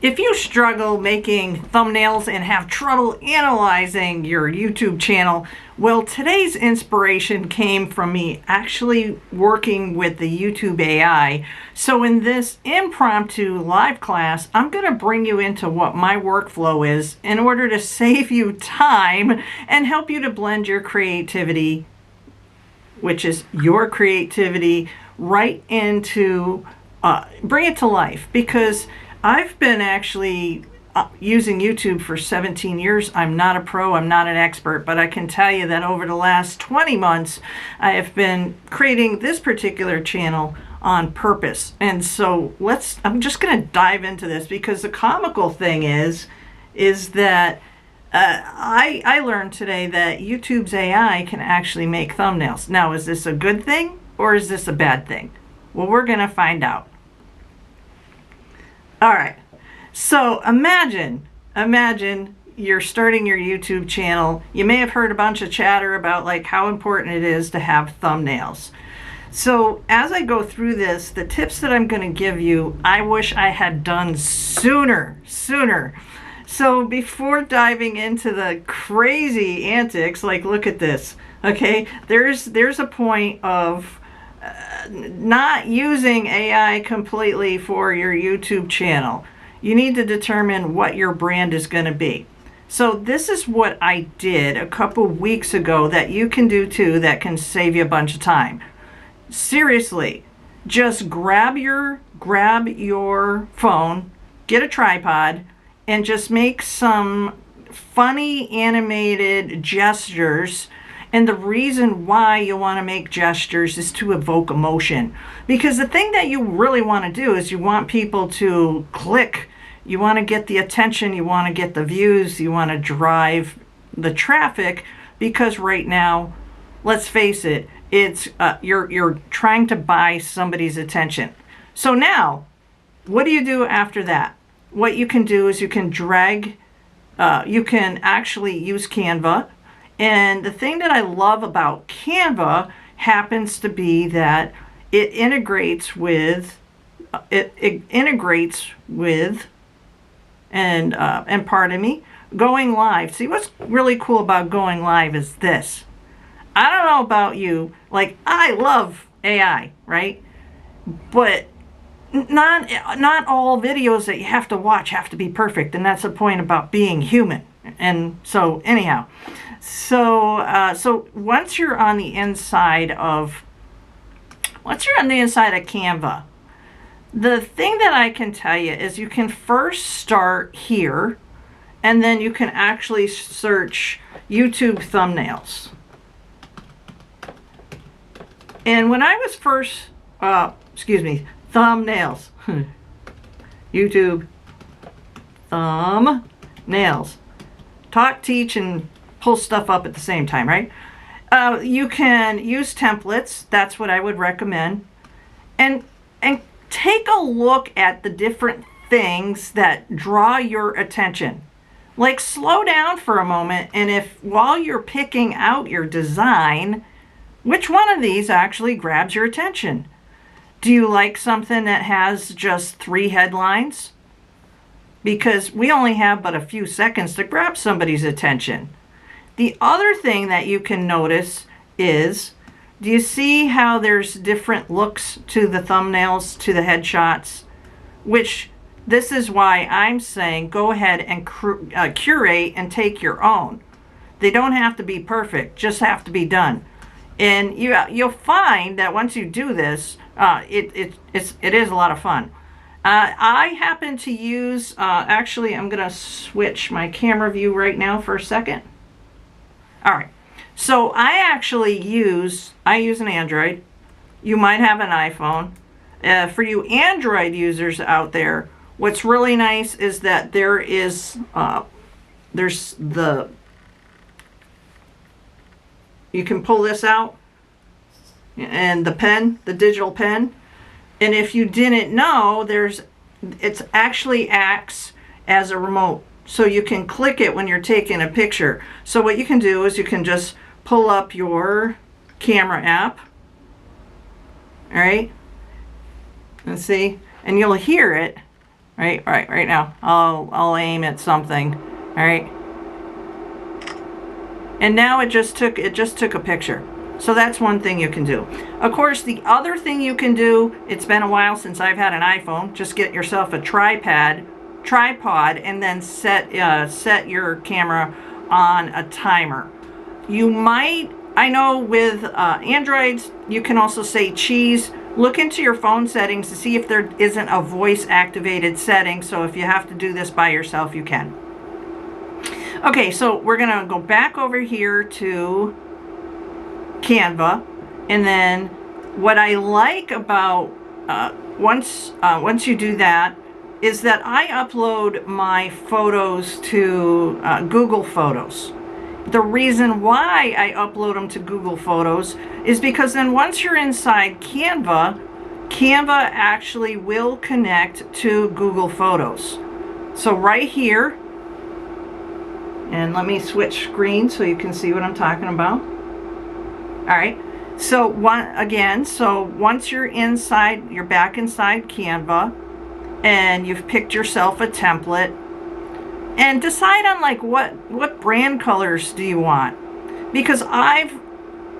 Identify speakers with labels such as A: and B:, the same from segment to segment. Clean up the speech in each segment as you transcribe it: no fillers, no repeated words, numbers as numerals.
A: If you struggle making thumbnails and have trouble analyzing your YouTube channel, well, today's inspiration came from me actually working with the YouTube AI. So in this impromptu live class, I'm going to bring you into what my workflow is in order to save you time and help you to blend your creativity, which is your creativity, right into, bring it to life. Because I've been actually using YouTube for 17 years. I'm not a pro, I'm not an expert, but I can tell you that over the last 20 months, I have been creating this particular channel on purpose. And so I'm just gonna dive into this, because the comical thing is that I learned today that YouTube's AI can actually make thumbnails. Now, is this a good thing or is this a bad thing? Well, we're gonna find out. All right, so imagine you're starting your YouTube channel. You may have heard a bunch of chatter about like how important it is to have thumbnails. So as I go through this, the tips that I'm going to give you, I wish I had done sooner. So before diving into the crazy antics, like look at this, okay? There's a point of not using AI completely for your YouTube channel. You need to determine what your brand is going to be. So this is what I did a couple weeks ago that you can do too, that can save you a bunch of time. Seriously, just grab your phone, get a tripod, and just make some funny animated gestures. And the reason why you want to make gestures is to evoke emotion. Because the thing that you really want to do is you want people to click. You want to get the attention. You want to get the views. You want to drive the traffic. Because right now, let's face it, it's you're trying to buy somebody's attention. So now, what do you do after that? What you can do is you can drag. You can actually use Canva. And the thing that I love about Canva happens to be that it integrates with, and pardon me, going live. See, what's really cool about going live is this. I don't know about you, like I love AI, right? But not all videos that you have to watch have to be perfect, and that's the point about being human. And so anyhow, so once you're on the inside of Canva, the thing that I can tell you is you can first start here, and then you can actually search YouTube thumbnails. And when I was first, thumbnails, YouTube thumbnails, talk, teach, and pull stuff up at the same time, right? You can use templates. That's what I would recommend. And take a look at the different things that draw your attention. Like slow down for a moment, and if while you're picking out your design, which one of these actually grabs your attention? Do you like something that has just 3 headlines? Because we only have but a few seconds to grab somebody's attention. The other thing that you can notice is, do you see how there's different looks to the thumbnails, to the headshots? Which, this is why I'm saying go ahead and curate and take your own. They don't have to be perfect, just have to be done. And you'll find that once you do this, it is a lot of fun. I happen to use, actually I'm going to switch my camera view right now for a second. All right, so I use an Android. You might have an iPhone. For you Android users out there, what's really nice is that there's you can pull this out, and the digital pen. And if you didn't know, it actually acts as a remote. So you can click it when you're taking a picture. So what you can do is you can just pull up your camera app. All right. And see, and you'll hear it Right now. I'll aim at something. All right. And now it just took a picture. So that's one thing you can do. Of course, the other thing you can do, it's been a while since I've had an iPhone, just get yourself a tripod, and then set your camera on a timer. You might, I know with Androids, you can also say cheese. Look into your phone settings to see if there isn't a voice activated setting. So if you have to do this by yourself, you can. Okay, so we're gonna go back over here to Canva, and then what I like about once you do that is that I upload my photos to Google Photos. The reason why I upload them to Google Photos is because then once you're inside Canva, Canva actually will connect to Google Photos. So right here, and let me switch screens so you can see what I'm talking about. All right, so once you're inside, you're back inside Canva, and you've picked yourself a template, and decide on like what brand colors do you want, because I've,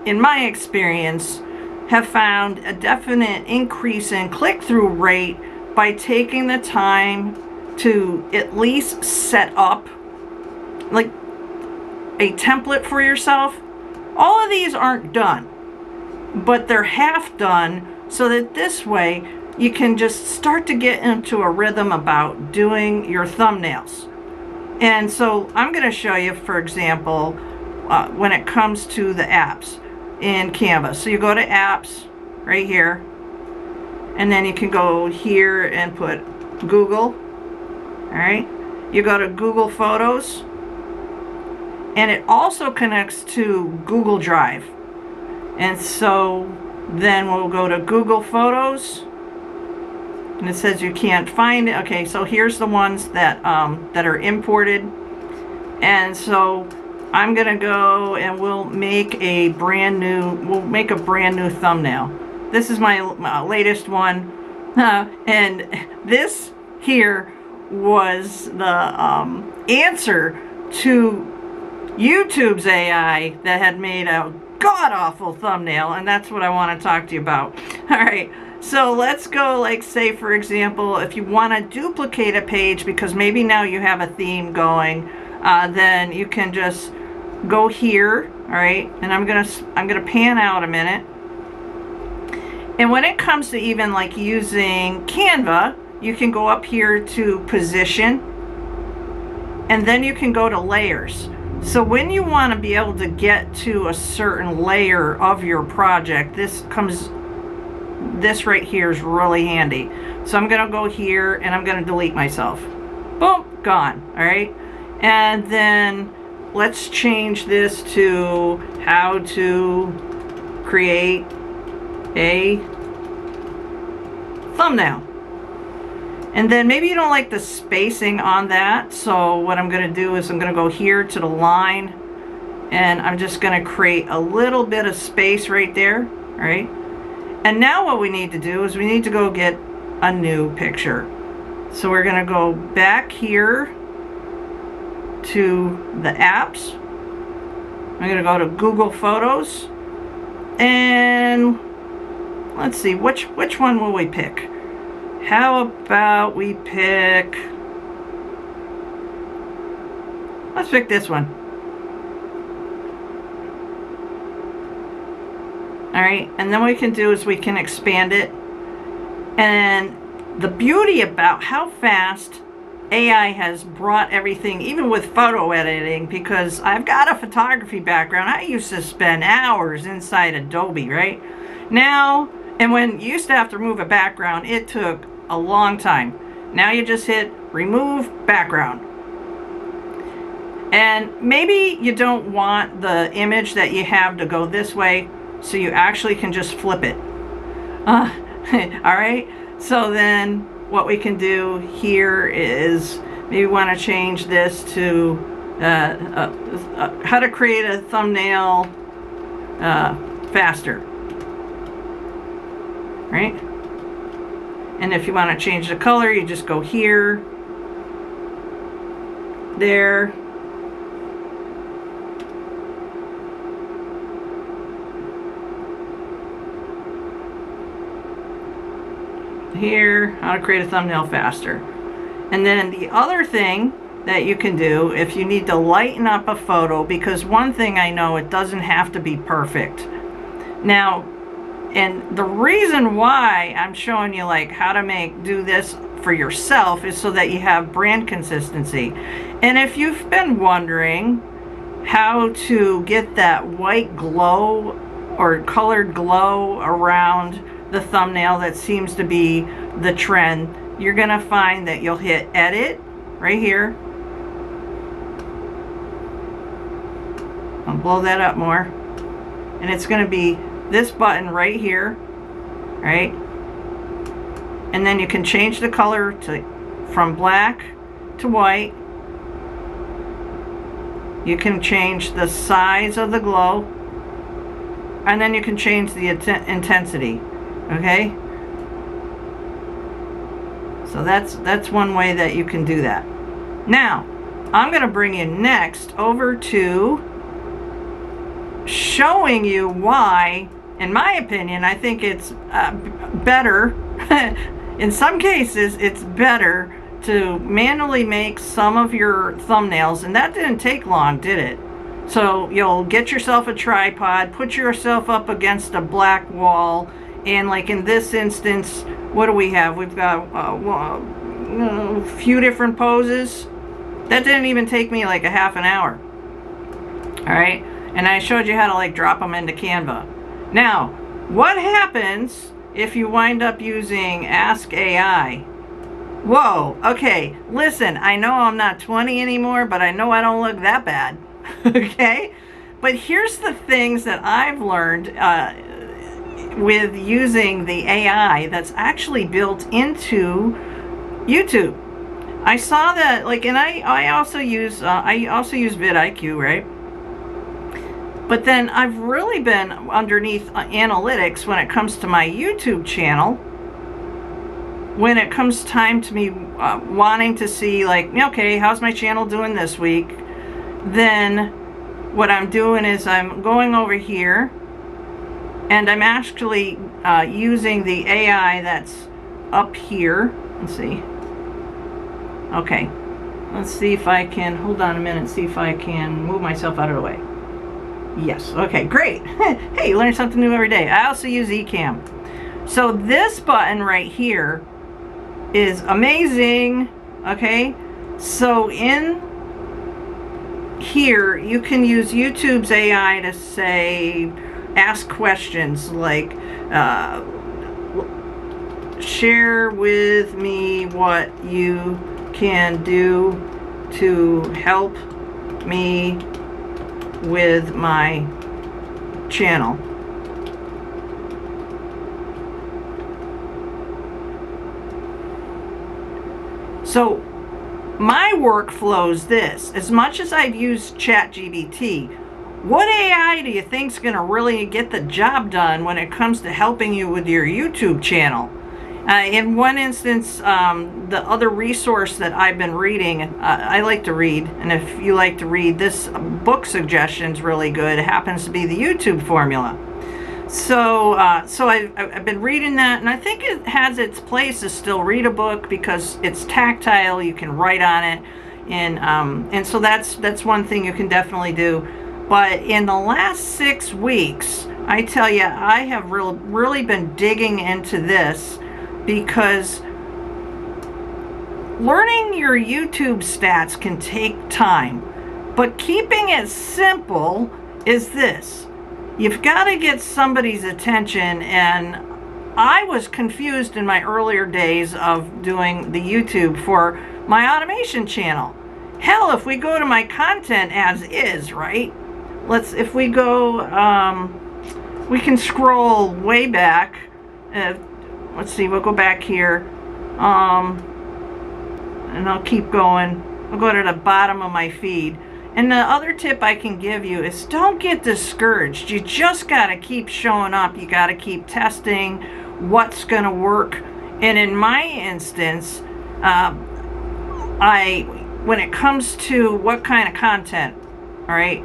A: in my experience, have found a definite increase in click-through rate by taking the time to at least set up like a template for yourself. All of these aren't done, but they're half done, so that this way you can just start to get into a rhythm about doing your thumbnails. And so I'm going to show you, for example, when it comes to the apps in Canva. So you go to apps right here, and then you can go here and put Google. All right, you go to Google Photos, and it also connects to Google Drive. And so then we'll go to Google Photos, and it says you can't find it. Okay, so here's the ones that that are imported. And so I'm gonna go and we'll make a brand new thumbnail. This is my latest one, and this here was the answer to YouTube's AI that had made a god-awful thumbnail, and that's what I want to talk to you about. All right, so let's go, like, say for example, if you want to duplicate a page because maybe now you have a theme going, then you can just go here. All right, and I'm gonna pan out a minute. And when it comes to even like using Canva, you can go up here to position, and then you can go to layers. So when you want to be able to get to a certain layer of your project, this right here is really handy. So I'm going to go here and I'm going to delete myself. Boom, gone. All right. And then let's change this to how to create a thumbnail. And then maybe you don't like the spacing on that, so what I'm going to do is I'm going to go here to the line, and I'm just going to create a little bit of space right there, all right? And now what we need to do is we need to go get a new picture. So we're going to go back here to the apps. I'm going to go to Google Photos, and let's see, which one will we pick? How about we pick, let's pick this one. All right, and then what we can do is we can expand it. And the beauty about how fast AI has brought everything, even with photo editing, because I've got a photography background. I used to spend hours inside Adobe, right? Now, and when you used to have to remove a background, it took a long time. Now you just hit remove background. And maybe you don't want the image that you have to go this way, so you actually can just flip it. All right, so then what we can do here is maybe we want to change this to how to create a thumbnail faster, right? And if you want to change the color, you just go here, there, here, how to create a thumbnail faster. And then the other thing that you can do if you need to lighten up a photo, because one thing I know, it doesn't have to be perfect. Now, and the reason why I'm showing you like how to do this for yourself is so that you have brand consistency. And if you've been wondering how to get that white glow or colored glow around the thumbnail that seems to be the trend, you're gonna find that you'll hit edit right here. I'll blow that up more. And it's gonna be this button right here, right? And then you can change the color from black to white. You can change the size of the glow, and then you can change the intensity, okay? So that's one way that you can do that. Now, I'm gonna bring you next over to showing you why, in my opinion, I think it's better, in some cases, it's better to manually make some of your thumbnails, and that didn't take long, did it? So you'll get yourself a tripod, put yourself up against a black wall, and like in this instance, what do we have? We've got a few different poses. That didn't even take me like a half an hour. All right, and I showed you how to like drop them into Canva. Now, what happens if you wind up using Ask AI? Whoa, okay, listen, I know I'm not 20 anymore, but I know I don't look that bad, okay? But here's the things that I've learned with using the AI that's actually built into YouTube. I saw that, like, and I also use vidIQ, right? But then I've really been underneath analytics when it comes to my YouTube channel. When it comes time to me wanting to see, like, okay, how's my channel doing this week? Then what I'm doing is I'm going over here and I'm actually using the AI that's up here. Let's see. Okay, let's see if I can, hold on a minute, see if I can move myself out of the way. Yes, okay, great. Hey, you learn something new every day. I also use Ecamm. So this button right here is amazing, okay? So in here, you can use YouTube's AI to say, ask questions like, share with me what you can do to help me with my channel. So my workflow is this. As much as I've used ChatGPT, what AI do you think is going to really get the job done when it comes to helping you with your YouTube channel? In one instance, the other resource that I've been reading, I like to read, and if you like to read, this book suggestion is really good. It happens to be the YouTube formula. So I've been reading that, and I think it has its place to still read a book because it's tactile. You can write on it, and so that's one thing you can definitely do. But in the last 6 weeks, I tell you, I have really been digging into this, because learning your YouTube stats can take time, but keeping it simple is this. You've got to get somebody's attention, and I was confused in my earlier days of doing the YouTube for my automation channel. Hell, if we go to my content as is, right? If we go, we can scroll way back. Let's see, we'll go back here, and I'll keep going. I'll go to the bottom of my feed. And the other tip I can give you is don't get discouraged. You just got to keep showing up. You got to keep testing what's going to work And in my instance, when it comes to what kind of content, all right,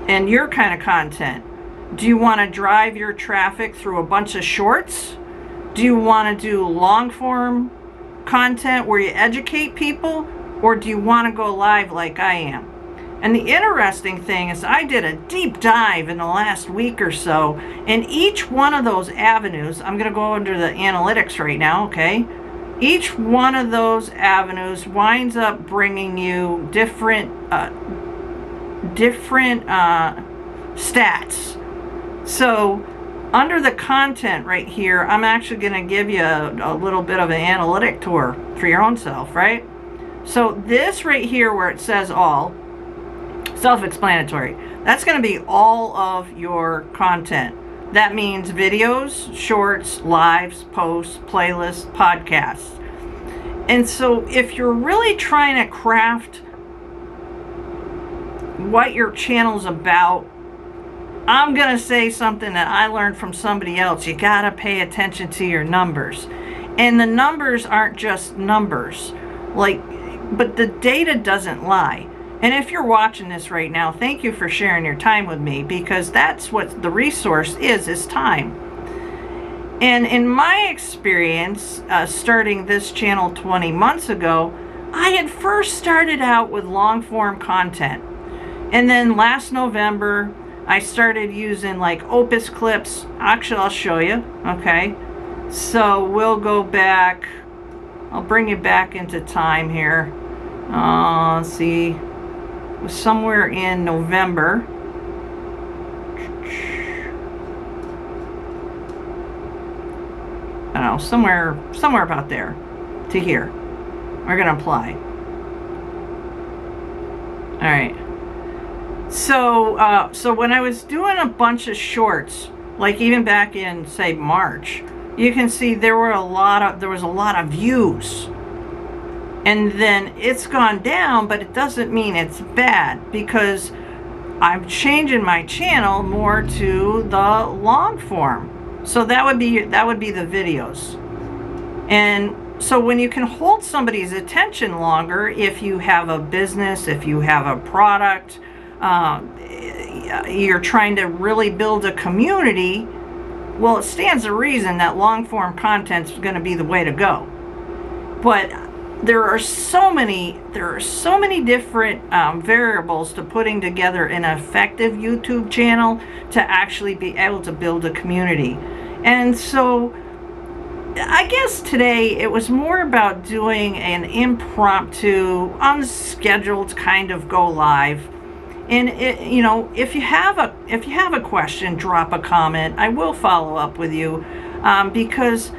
A: and your kind of content, do you want to drive your traffic through a bunch of shorts? Do you want to do long form content where you educate people? Or do you want to go live like I am? And the interesting thing is I did a deep dive in the last week or so, and each one of those avenues, I'm going to go under the analytics right now, okay? Each one of those avenues winds up bringing you different stats. So under the content right here, I'm actually going to give you a little bit of an analytic tour for your own self, right? So this right here where it says all, self-explanatory, that's going to be all of your content. That means videos, shorts, lives, posts, playlists, podcasts. And so if you're really trying to craft what your channel's about, I'm going to say something that I learned from somebody else. You got to pay attention to your numbers. And the numbers aren't just numbers. But the data doesn't lie. And if you're watching this right now, thank you for sharing your time with me, because that's what the resource is time. And in my experience, starting this channel 20 months ago, I had first started out with long form content. And then last November, I started using like Opus clips. Actually, I'll show you, okay? So we'll go back, I'll bring you back into time here. Let's see. Somewhere in November. I don't know, somewhere about there to here. We're gonna apply. All right. So when I was doing a bunch of shorts, like even back in say March, you can see there was a lot of views. And then it's gone down, but it doesn't mean it's bad, because I'm changing my channel more to the long form. So that would be the videos. And so when you can hold somebody's attention longer, if you have a business, if you have a product, you're trying to really build a community, well, it stands to reason that long form content is going to be the way to go. But there are so many different variables to putting together an effective YouTube channel to actually be able to build a community. And so I guess today it was more about doing an impromptu, unscheduled kind of go live. And if you have a question, drop a comment. I will follow up with you, because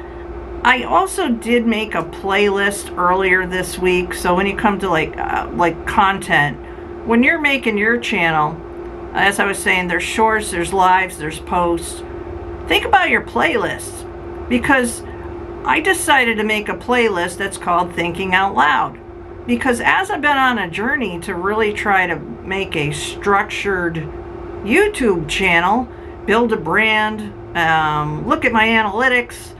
A: I also did make a playlist earlier this week. So when you come to like content, when you're making your channel, as I was saying, there's shorts, there's lives, there's posts. Think about your playlists, because I decided to make a playlist that's called Thinking Out Loud. Because as I've been on a journey to really try to make a structured YouTube channel, build a brand, look at my analytics,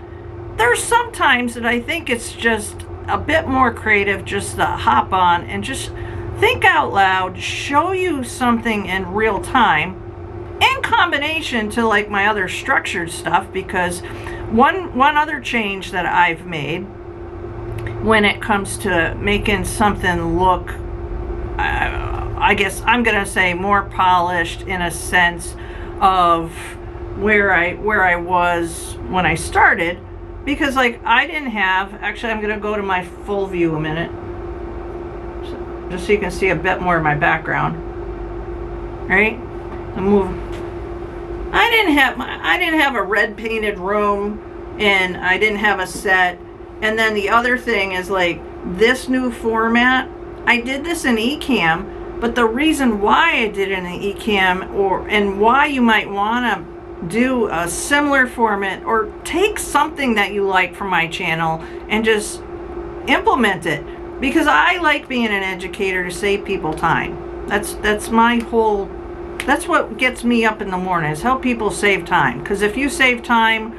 A: there's sometimes that I think it's just a bit more creative just to hop on and just think out loud, show you something in real time, in combination to like my other structured stuff. Because one other change that I've made when it comes to making something look, I guess I'm gonna say more polished, in a sense of where I was when I started. Because like I didn't have, actually I'm gonna go to my full view a minute, just so you can see a bit more of my background. Right? I didn't have a red painted room, and I didn't have a set. And then the other thing is, like, this new format, I did this in Ecamm, but the reason why I did it in Ecamm, and why you might want to do a similar format, or take something that you like from my channel and just implement it, because I like being an educator to save people time. That's my whole, that's what gets me up in the morning, is help people save time. Because if you save time,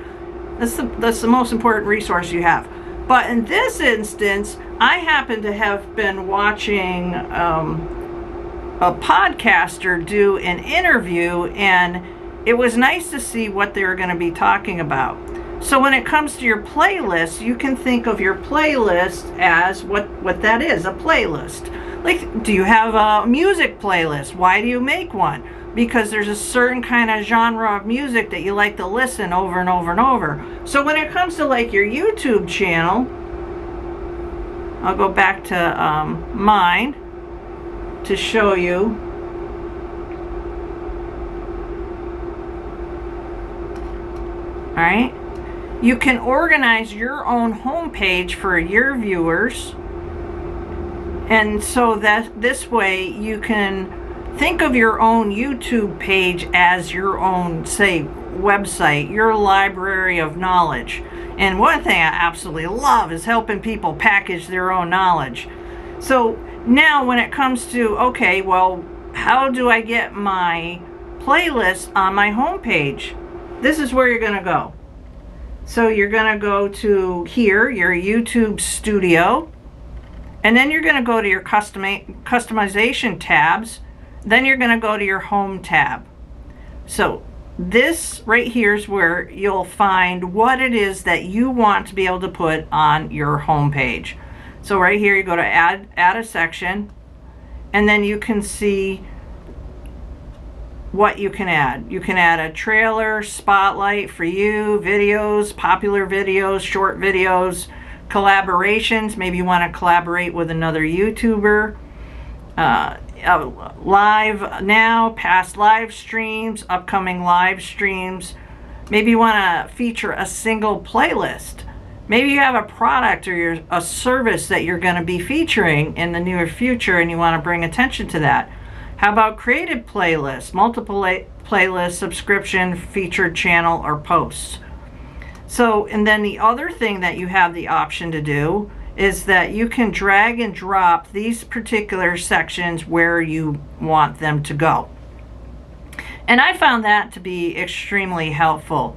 A: That's the most important resource you have. But in this instance, I happen to have been watching a podcaster do an interview, and it was nice to see what they were going to be talking about. So when it comes to your playlist, you can think of your playlist as what that is, a playlist. Like, do you have a music playlist? Why do you make one? Because there's a certain kind of genre of music that you like to listen over and over and over. So when it comes to like your YouTube channel, I'll go back to mine to show you. All right. You can organize your own homepage for your viewers. And so that this way you can think of your own YouTube page as your own, say, website, your library of knowledge. And one thing I absolutely love is helping people package their own knowledge. So now when it comes to, okay, well, how do I get my playlist on my homepage? This is where you're going to go. So you're going to go to here, your YouTube studio, and then you're going to go to your customization tabs. Then you're going to go to your home tab. So this right here is where you'll find what it is that you want to be able to put on your home page. So right here you go to add a section, and then you can see what you can add. You can add a trailer, spotlight for you, videos, popular videos, short videos, collaborations. Maybe you want to collaborate with another YouTuber. Live now, past live streams, upcoming live streams. Maybe you want to feature a single playlist. Maybe you have a product or a service that you're going to be featuring in the near future and you want to bring attention to that. How about created playlists, multiple playlists, subscription, featured channel, or posts? So, and then the other thing that you have the option to do is that you can drag and drop these particular sections where you want them to go. And I found that to be extremely helpful.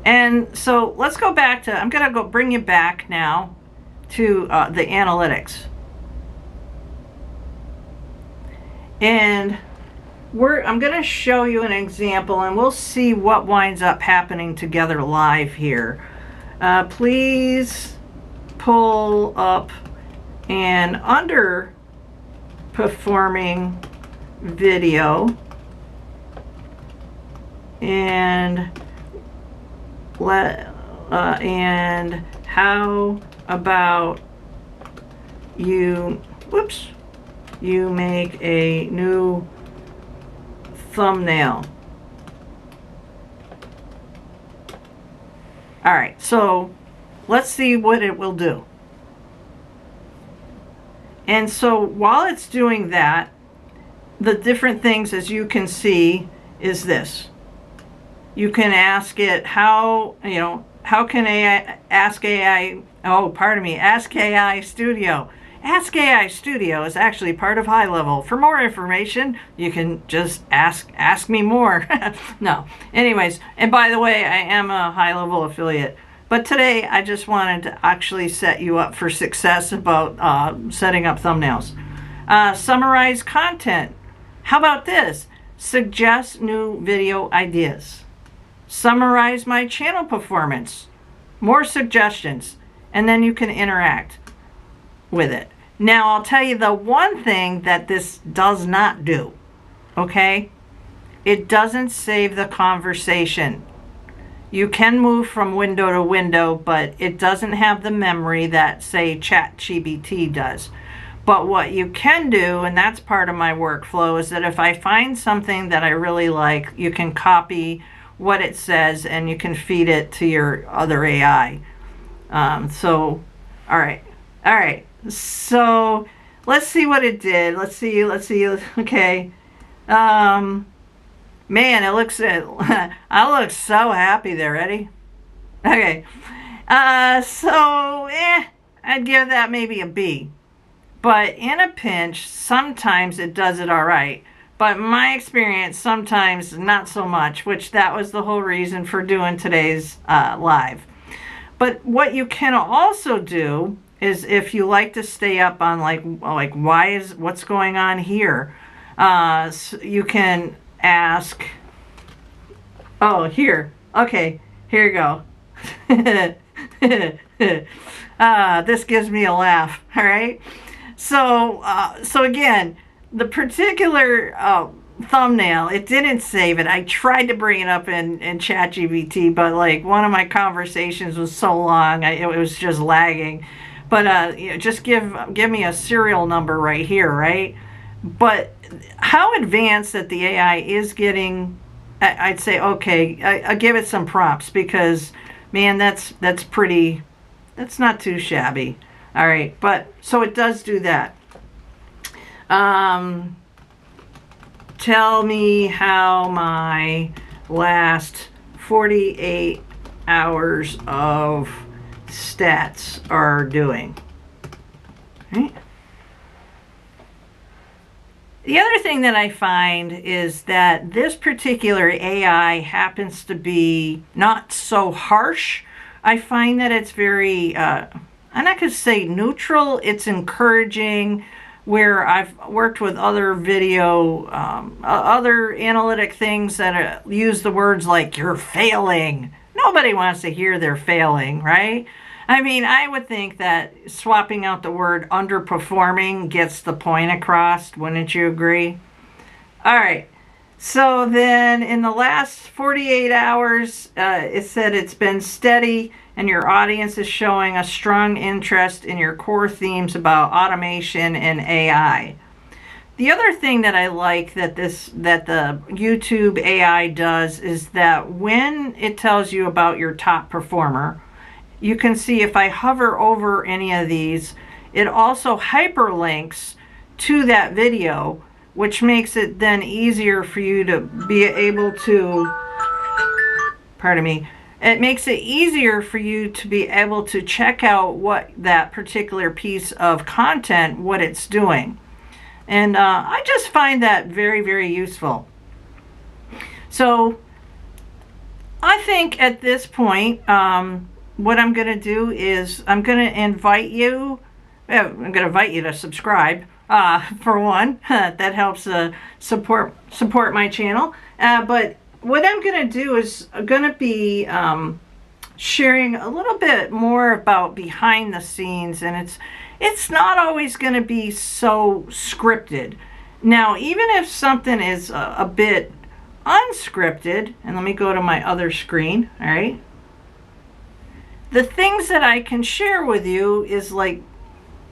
A: And so let's go back to, I'm going to go bring you back now to the analytics. And I'm going to show you an example, and we'll see what winds up happening together live here. Please pull up an underperforming video, and how about you make a new thumbnail. All right, so let's see what it will do. And so while it's doing that, the different things, as you can see, is this. You can ask it how can AI, Ask AI Studio. Ask AI Studio is actually part of High Level. For more information, you can just ask me more. No. Anyways, and by the way, I am a High Level affiliate. But today, I just wanted to actually set you up for success about setting up thumbnails. Summarize content. How about this? Suggest new video ideas. Summarize my channel performance. More suggestions. And then you can interact with it. Now, I'll tell you the one thing that this does not do, okay? It doesn't save the conversation. You can move from window to window, but it doesn't have the memory that, say, ChatGPT does. But what you can do, and that's part of my workflow, is that if I find something that I really like, you can copy what it says and you can feed it to your other AI. All right. So let's see what it did. Let's see. Okay. Man, it looks, I look so happy there. Ready? Okay. I'd give that maybe a B. But in a pinch, sometimes it does it all right. But my experience, sometimes not so much, which that was the whole reason for doing today's live. But what you can also do is, if you like to stay up on like what's going on here, so you can ask, oh, here, okay, here you go. This gives me a laugh. All right. So again, the particular thumbnail, it didn't save it. I tried to bring it up in ChatGPT, but like one of my conversations was so long, it was just lagging. But just give me a serial number right here, right? But how advanced that the AI is getting, I'd say, okay, I give it some props, because man, that's not too shabby. All right, but so it does do that. Tell me how my last 48 hours of stats are doing. Right? The other thing that I find is that this particular AI happens to be not so harsh. I find that it's very, I'm not going to say neutral, it's encouraging, where I've worked with other video, other analytic things that use the words like, you're failing. Nobody wants to hear they're failing, right? I mean, I would think that swapping out the word underperforming gets the point across, wouldn't you agree? All right. So then in the last 48 hours, it said it's been steady, and your audience is showing a strong interest in your core themes about automation and AI. The other thing that I like that the YouTube AI does is that when it tells you about your top performer, you can see if I hover over any of these, it also hyperlinks to that video, which makes it then easier for you to be able to, pardon me, it makes it easier for you to be able to check out what that particular piece of content, what it's doing. And I just find that very, very useful. So I think at this point, what I'm going to do is I'm going to invite you to subscribe, for one. That helps support my channel. But what I'm going to do is I'm going to be sharing a little bit more about behind the scenes, and it's not always going to be so scripted. Now, even if something is a bit unscripted, and let me go to my other screen, all right? The things that I can share with you is like,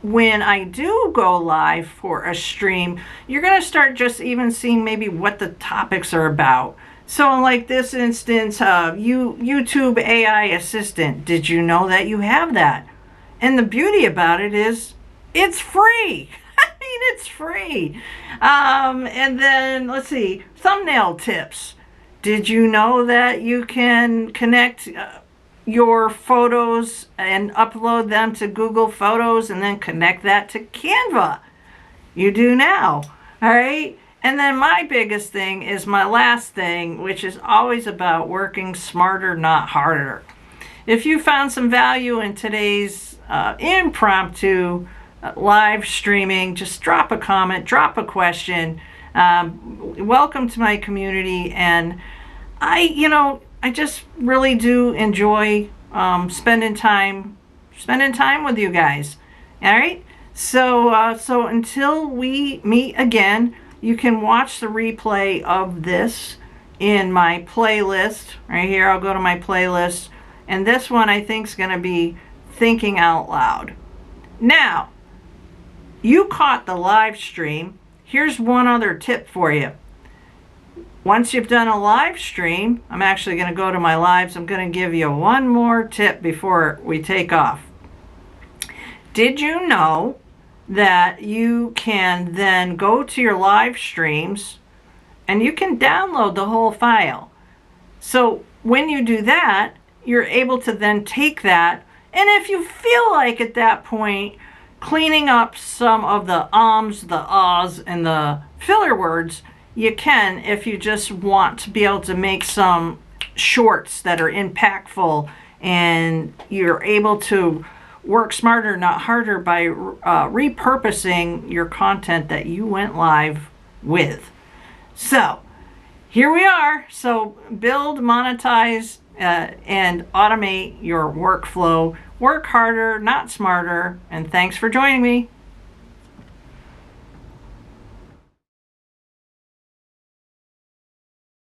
A: when I do go live for a stream, you're going to start just even seeing maybe what the topics are about. So like this instance, YouTube AI assistant, did you know that you have that? And the beauty about it is it's free. I mean, it's free. And then let's see, thumbnail tips. Did you know that you can connect your photos and upload them to Google Photos and then connect that to Canva? You do now. All right. And then my biggest thing is my last thing, which is always about working smarter, not harder. If you found some value in today's impromptu live streaming, just drop a comment, drop a question. Welcome to my community. And I just really do enjoy spending time with you guys. All right. So until we meet again, you can watch the replay of this in my playlist right here. I'll go to my playlist, and this one I think is going to be Thinking Out Loud. Now, you caught the live stream. Here's one other tip for you. Once you've done a live stream, I'm actually going to go to my lives. I'm going to give you one more tip before we take off. Did you know that you can then go to your live streams and you can download the whole file? So when you do that, you're able to then take that, and if you feel like at that point cleaning up some of the ums, the ahs, and the filler words, you can if you just want to be able to make some shorts that are impactful, and you're able to work smarter, not harder, by repurposing your content that you went live with. So here we are. So build, monetize, and automate your workflow. Work harder, not smarter. And thanks for joining me.